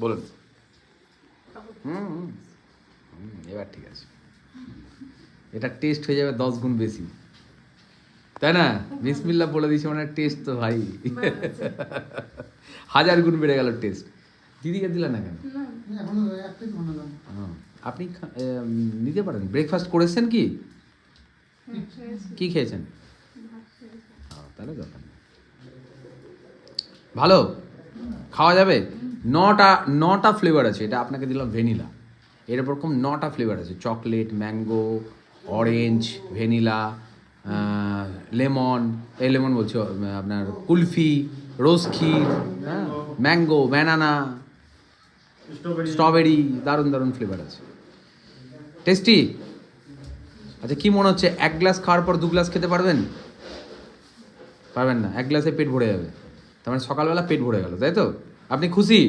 বলুন। এবার ঠিক আছে, এটা টেস্ট হয়ে যাবে 10 গুণ বেশি, তাই না? বিসমিল্লাহ বলে দিয়েছি মানে টেস্ট তো ভাই 1000 গুণ বেড়ে গেল টেস্ট। দিদিকে দিলেন না কেন? আপনি নিতে পারেন। ব্রেকফাস্ট করেছেন কি? কি খেয়েছেন? তাহলে দরকার নেই। ভালো খাওয়া যাবে। 9টা ফ্লেভার আছে। এটা আপনাকে দিলাম ভ্যানিলা। এরকম 9টা ফ্লেভার আছে: chocolate, mango, orange, vanilla, lemon, lemon বলছি, আপনার কুলফি, রোজ ক্ষীর, হ্যাঁ, ম্যাঙ্গো, ব্যানানা, স্ট্রবেরি, দারুণ দারুণ ফ্লেভার আছে। টেস্টি। আচ্ছা, কি মনে হচ্ছে 1 গ্লাস খাওয়ার পর 2 গ্লাস খেতে পারবেন? পারবেন না। 1 গ্লাসে পেট ভরে যাবে। তার মানে সকালবেলা পেট ভরে গেল, তাই তো? আপনি খুশি?